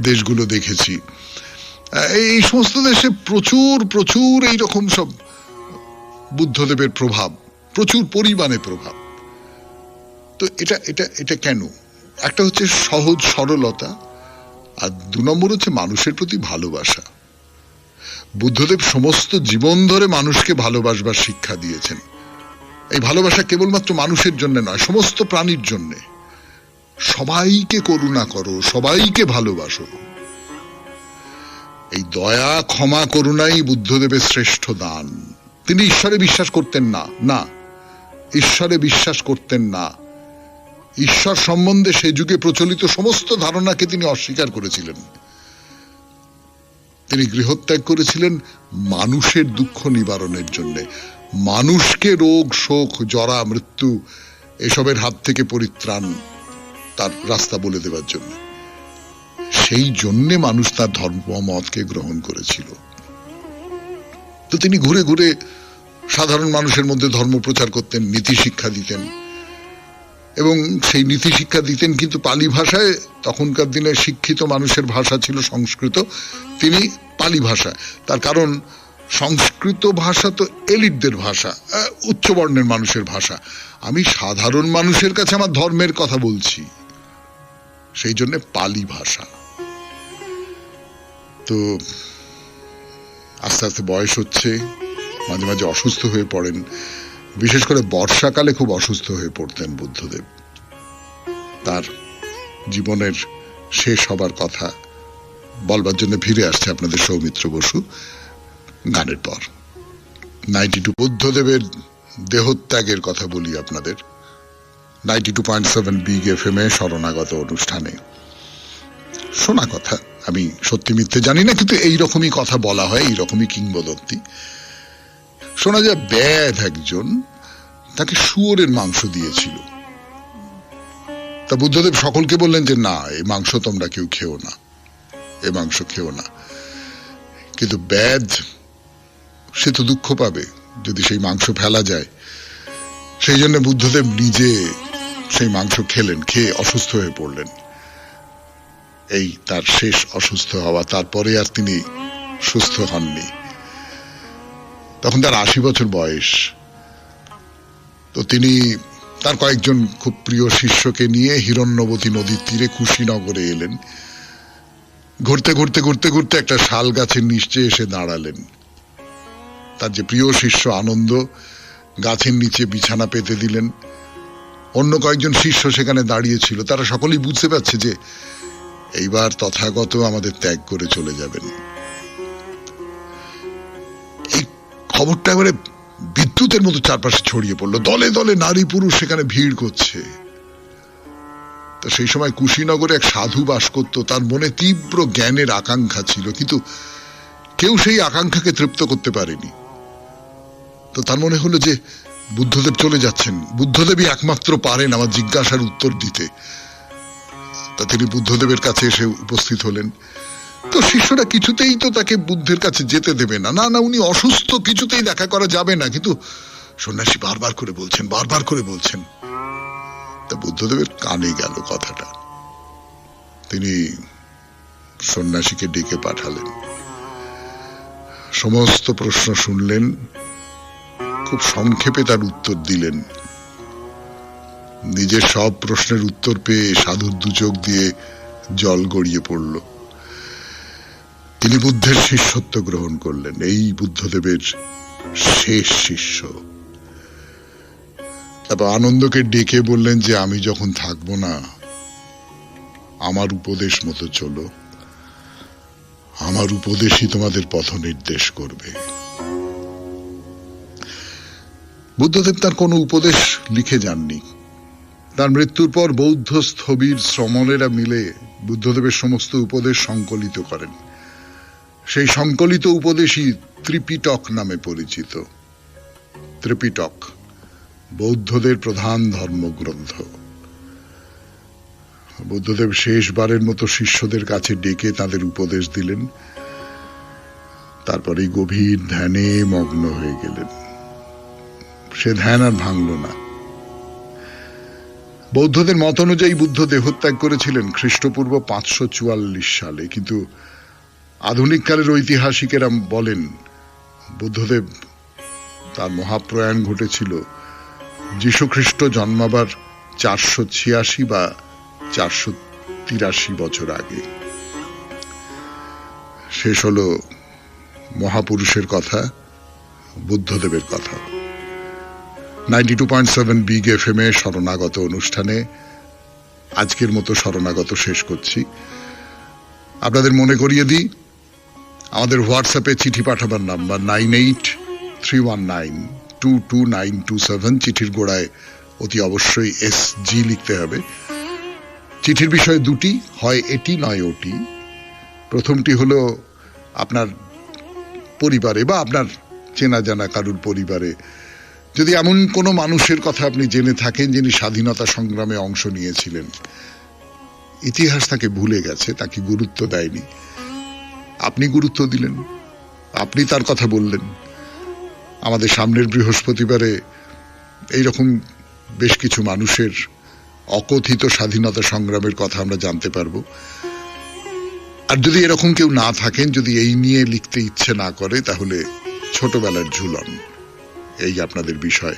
দেশগুলো দেখেছি। এই সমস্ত দেশে প্রচুর প্রচুর এইরকম সব বুদ্ধদেবের প্রভাব, প্রচুর পরিমাণে প্রভাব। তো এটা কেন? একটা হচ্ছে সহজ সরলতা, আর 2 নম্বর হচ্ছে মানুষের প্রতি ভালোবাসা। বুদ্ধদেব সমস্ত জীবন ধরে মানুষকে ভালোবাসবার শিক্ষা দিয়েছেন। এই ভালোবাসা কেবলমাত্র মানুষের জন্য নয়, সমস্ত প্রাণীর জন্য। সবাইকে করুণা করো, সবাইকে ভালোবাসো। এই দয়া, ক্ষমা, করুণাই বুদ্ধদেবের শ্রেষ্ঠ দান। তিনি ঈশ্বরে বিশ্বাস করতেন না, না, ঈশ্বরে বিশ্বাস করতেন না। ঈশ্বর সম্বন্ধে সে যুগে প্রচলিত সমস্ত ধারণাকে তিনি অস্বীকার করেছিলেন। তিনি গৃহত্যাগ করেছিলেন মানুষের দুঃখ নিবারণের জন্য, মানুষকে রোগ, শোক, জরা, মৃত্যু এসবের হাত থেকে পরিত্রাণ তার রাস্তা বলে দেওয়ার জন্য। সেই জন্যে মানুষ তার ধর্মমতকে গ্রহণ করেছিল। তো তিনি ঘুরে ঘুরে সাধারণ মানুষের মধ্যে ধর্ম প্রচার করতেন, নীতি শিক্ষা দিতেন, এবং সেই নীতি শিক্ষা দিতেন কিন্তু পালি ভাষায়। তখনকার দিনে শিক্ষিত মানুষের ভাষা ছিল সংস্কৃত, তিনি পালি ভাষা। তার কারণ সংস্কৃত ভাষা তো এলিটদের ভাষা, উচ্চ বর্ণের মানুষের ভাষা। আমি সাধারণ মানুষের কাছে আমার ধর্মের কথা বলছি, সেই জন্য পালি ভাষা। তো আস্তে আস্তে বয়স হচ্ছে, মাঝে মাঝে অসুস্থ হয়ে পড়েন। বিশেষ করে বর্ষাকালে খুব অসুস্থ হয়ে পড়তেন বুদ্ধদেব। তার জীবনের শেষ হবার কথা বলবার জন্য ফিরে আসছে আপনাদের সৌমিত্র বসু গানের পর। 92 বুদ্ধদেবের দেহত্যাগের কথা বলি আপনাদের। 92.7 বিগ FM এ শরণাগত অনুষ্ঠানে শোনা কথা, আমি সত্যি মিথ্যে জানি না, কিন্তু এইরকমই কথা বলা হয়, এইরকমই কিংবদন্তি শোনা যায়। ব্যাধ একজন তাকে শুয়োরের মাংস দিয়েছিল। তা বুদ্ধদেব সকলকে বললেন যে না, এই মাংস তোমরা কেউ খেও না, এ মাংস খেও না। কিন্তু ব্যাধ সে তো দুঃখ পাবে যদি সেই মাংস ফেলা যায়। সেই জন্য বুদ্ধদেব নিজে সেই মাংস খেলেন, খেয়ে অসুস্থ হয়ে পড়লেন। এই তার শেষ অসুস্থ হওয়া, তারপরে আর তিনি সুস্থ হননি। তখন তার 80 বছর বয়স। তো তিনি তার কয়েকজন খুব প্রিয় শিষ্যকে নিয়ে হিরণ্যবতী নদীর তীরে কুশীনগরে এলেন। ঘুরতে ঘুরতে ঘুরতে ঘুরতে একটা শাল গাছের নিচে এসে দাঁড়ালেন। তার যে প্রিয় শিষ্য আনন্দ গাছের নিচে বিছানা পেতে দিলেন। অন্য কয়েকজন শিষ্য সেখানে দাঁড়িয়েছিল। তারা সকলেই বুঝতে পারছে যে এইবার তথাগত আমাদের ত্যাগ করে চলে যাবেন। এই খবরটা এবারে বিদ্যুতের মতো চারপাশে ছড়িয়ে পড়লো। দলে দলে নারী পুরুষ সেখানে ভিড় করছে। তো সেই সময় কুশীনগরে এক সাধু বাস করত। তার মনে তীব্র জ্ঞানের আকাঙ্ক্ষা ছিল, কিন্তু কেউ সেই আকাঙ্ক্ষাকে তৃপ্ত করতে পারেনি। তো তার মনে হলো যে বুদ্ধদেব চলে যাচ্ছেন, বুদ্ধদেবই একমাত্র পারেন আমার জিজ্ঞাসার উত্তর দিতে। তা তিনি বুদ্ধদেবের কাছে এসে উপস্থিত হলেন। তো শিষ্যরা কিছুতেই তো তাকে বুদ্ধের কাছে যেতে দেবে না। না না, উনি অসুস্থ, কিছুতেই দেখা করা যাবে না। কিন্তু সন্ন্যাসী বারবার করে বলছেন, বারবার করে বলছেন। তা বুদ্ধদেবের কানে গেল কথাটা। তিনি সন্ন্যাসীকে ডেকে পাঠালেন, সমস্ত প্রশ্ন শুনলেন, খুব সংক্ষেপে তার উত্তর দিলেন। নিজের সব প্রশ্নের উত্তর পেয়ে সাধুর দু চোখ দিয়ে জল গড়িয়ে পড়ল। তিনি বুদ্ধের শিষ্যত্ব গ্রহণ করলেন। এই বুদ্ধদেবের শেষ শিষ্য। তারপর আনন্দকে ডেকে বললেন যে আমি যখন থাকবো না, আমার উপদেশ মতো চলো, আমার উপদেশই তোমাদের পথ নির্দেশ করবে। বুদ্ধদেব তার কোনো উপদেশ লিখে যাননি। তার মৃত্যুর পর বৌদ্ধ স্থবির শ্রমণেরা মিলে বুদ্ধদেবের সমস্ত উপদেশ সংকলিত করেন। সেই সংকলিত উপদেশই ত্রিপিটক নামে পরিচিত। ত্রিপিটক বৌদ্ধদের প্রধান ধর্মগ্রন্থ। বুদ্ধদেব শেষবারের মতো শিষ্যদের কাছে ডেকে তাদের উপদেশ দিলেন। তারপরে গভীর ধ্যানে মগ্ন হয়ে গেলেন। সে ধ্যান আর ভাঙল না। বৌদ্ধদের মত অনুযায়ী বুদ্ধ দেহত্যাগ করেছিলেন খ্রিস্টপূর্ব 544 সালে। কিন্তু আধুনিক কালের ঐতিহাসিকেরা বলেন বুদ্ধদেব তার মহাপ্রয়াণ ঘটেছিল যীশুখ্রিস্ট জন্মাবার 486 বা 483 বছর আগে। শেষ হলো মহাপুরুষের কথা, বুদ্ধদেবের কথা। 92.7 বিগ FM শরণাগত অনুষ্ঠানে আজকের মতো শরণাগত শেষ করছি। আপনাদের মনে করিয়ে দিই, আমাদের হোয়াটসঅ্যাপে চিঠি পাঠাবার নাম্বার 9831922927। চিঠির গোড়ায় অতি অবশ্যই SG লিখতে হবে। চিঠির বিষয় দুটি, হয় এটি নয় ওটি। প্রথমটি হলো আপনার পরিবারে বা আপনার চেনা জানা কারুর পরিবারে যদি এমন কোনো মানুষের কথা আপনি জেনে থাকেন যিনি স্বাধীনতা সংগ্রামে অংশ নিয়েছিলেন, ইতিহাস তাকে ভুলে গেছে, তাকে গুরুত্ব দেয়নি, আপনি গুরুত্ব দিলেন, আপনি তার কথা বললেন। আমাদের সামনের বৃহস্পতিবারে এইরকম বেশ কিছু মানুষের অকথিত স্বাধীনতা সংগ্রামের কথা আমরা জানতে পারবো। আর যদি এরকম কেউ না থাকেন, যদি এই নিয়ে লিখতে ইচ্ছে না করে, তাহলে ছোটবেলার ঝুলন, এই আপনাদের বিষয়,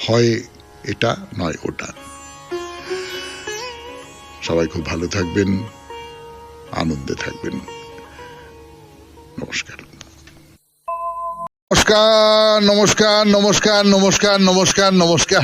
হয় এটা নয় ওটা। সবাই খুব ভালো থাকবেন, আনন্দে থাকবেন। নমস্কার নমস্কার নমস্কার নমস্কার নমস্কার নমস্কার নমস্কার।